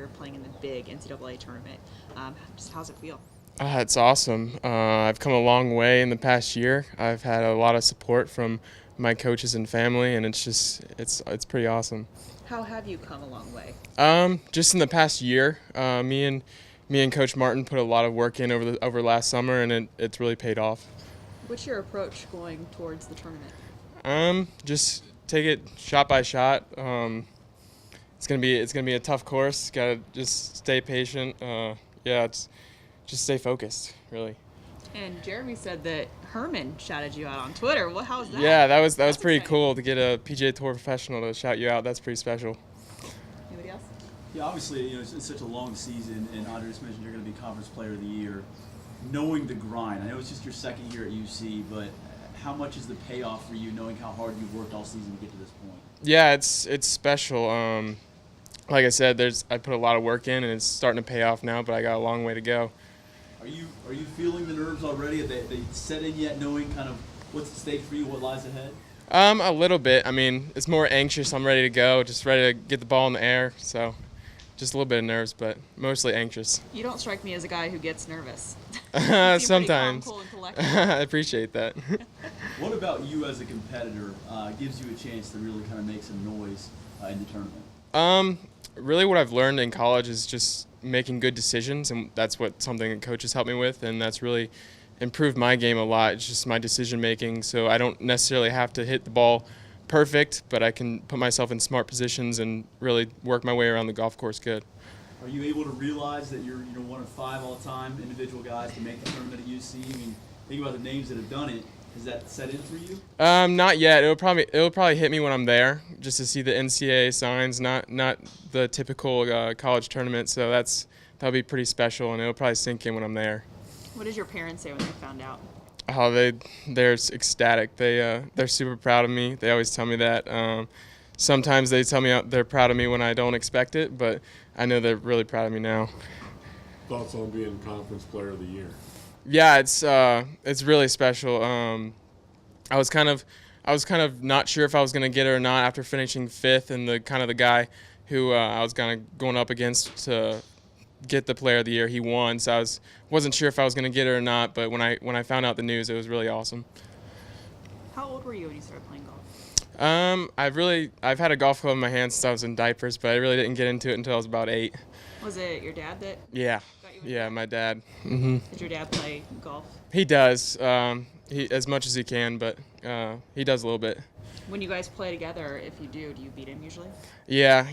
year playing in the big NCAA tournament. Just how's it feel? It's awesome. I've come a long way in the past year. I've had a lot of support from my coaches and family, and it's pretty awesome. How have you come a long way? Just in the past year, me and Coach Martin put a lot of work in over last summer, and it's really paid off. What's your approach going towards the tournament? Just take it shot by shot. It's gonna be a tough course. Gotta just stay patient. Just stay focused, really. And Jeremy said that Herman shouted you out on Twitter. How was that? Yeah, that was pretty exciting. cool to get a PGA Tour professional to shout you out. That's pretty special. Anybody else? Yeah, obviously, it's such a long season, and Audrey just mentioned you're going to be Conference Player of the Year. Knowing the grind, I know it's just your second year at UC, but how much is the payoff for you knowing how hard you've worked all season to get to this point? Yeah, it's special. Like I said, I put a lot of work in, and it's starting to pay off now. But I got a long way to go. Are you feeling the nerves already? Have they set in yet, knowing kind of what's at stake for you, what lies ahead? A little bit. I mean, it's more anxious. I'm ready to go, just ready to get the ball in the air. So, just a little bit of nerves, but mostly anxious. You don't strike me as a guy who gets nervous. Sometimes. Calm, cool, and collected. I appreciate that. What about you as a competitor gives you a chance to really kind of make some noise in the tournament? Really what I've learned in college is just making good decisions, and that's something that coaches help me with, and that's really improved my game a lot. It's just my decision making, so I don't necessarily have to hit the ball perfect, but I can put myself in smart positions and really work my way around the golf course good. Are you able to realize that you're one of 5 all-time individual guys to make the tournament at UC? I mean, think about the names that have done it. Has that set in for you? Not yet. It'll probably hit me when I'm there, just to see the NCAA signs, not the typical college tournament. So that'll be pretty special, and it'll probably sink in when I'm there. What did your parents say when they found out? Oh, they're ecstatic. They're super proud of me. They always tell me that. Sometimes they tell me they're proud of me when I don't expect it, but I know they're really proud of me now. Thoughts on being Conference Player of the Year? Yeah, it's really special. I was kind of not sure if I was gonna get it or not after finishing 5th, and the guy who I was kind of going up against to get the Player of the Year, he won. So I wasn't sure if I was gonna get it or not. But when I found out the news, it was really awesome. How old were you when you started playing golf? I've had a golf club in my hand since I was in diapers, but I really didn't get into it until I was about 8. Was it your dad that? Yeah. got you into Yeah, it? my dad. Did your dad play golf? He does. He as much as he can, but he does a little bit. When you guys play together, if you do you beat him usually? Yeah,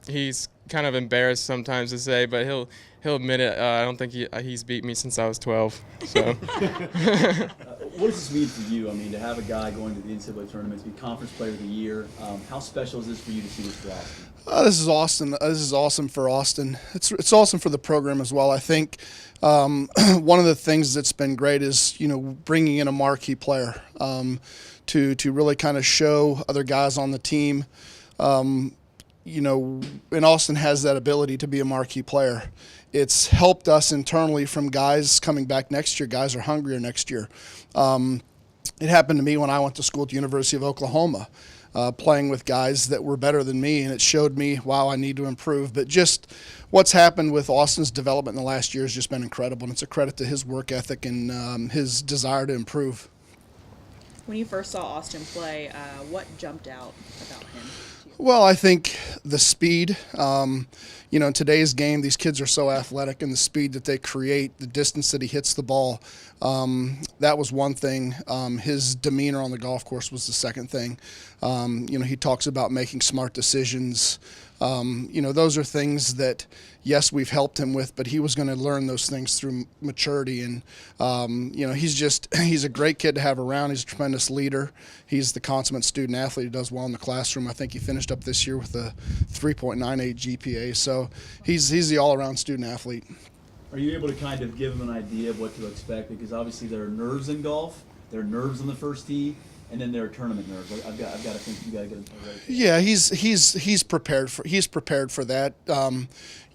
he's kind of embarrassed sometimes to say, but he'll admit it. I don't think he's beat me since I was 12. So. What does this mean for you? I mean, to have a guy going to the NCAA tournament, to be Conference Player of the Year, how special is this for you to see this for Austin? This is Austin. This is awesome for Austin. It's awesome for the program as well. I think one of the things that's been great is bringing in a marquee player to really kind of show other guys on the team. And Austin has that ability to be a marquee player. It's helped us internally from guys coming back next year. Guys are hungrier next year. It happened to me when I went to school at the University of Oklahoma, playing with guys that were better than me, and it showed me, wow, I need to improve. But just what's happened with Austin's development in the last year has just been incredible, and it's a credit to his work ethic and his desire to improve. When you first saw Austin play, what jumped out about him to you? Well, I think the speed. In today's game, these kids are so athletic, and the speed that they create, the distance that he hits the ball, that was one thing. His demeanor on the golf course was the second thing. He talks about making smart decisions. Those are things that, yes, we've helped him with, but he was going to learn those things through maturity. And, he's a great kid to have around. He's a tremendous leader. He's the consummate student athlete. He does well in the classroom. I think he finished up this year with a 3.98 GPA. So he's the all-around student athlete. Are you able to kind of give him an idea of what to expect? Because obviously there are nerves in golf. There are nerves on the first tee. and then there are tournament nerves. I've got to think you got to get him ready. Yeah, he's prepared for that.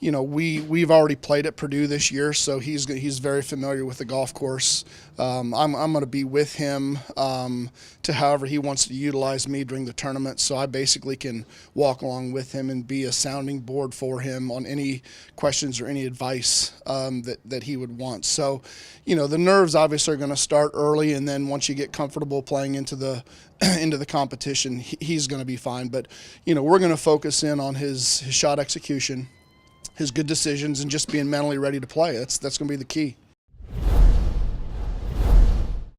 You know, we've already played at Purdue this year, so he's very familiar with the golf course. I'm going to be with him to however he wants to utilize me during the tournament. So I basically can walk along with him and be a sounding board for him on any questions or any advice that he would want. So, you know, the nerves obviously are going to start early, and then once you get comfortable playing into the competition, he's going to be fine. But, you know, we're going to focus in on his shot execution, his good decisions, and just being mentally ready to play. That's going to be the key.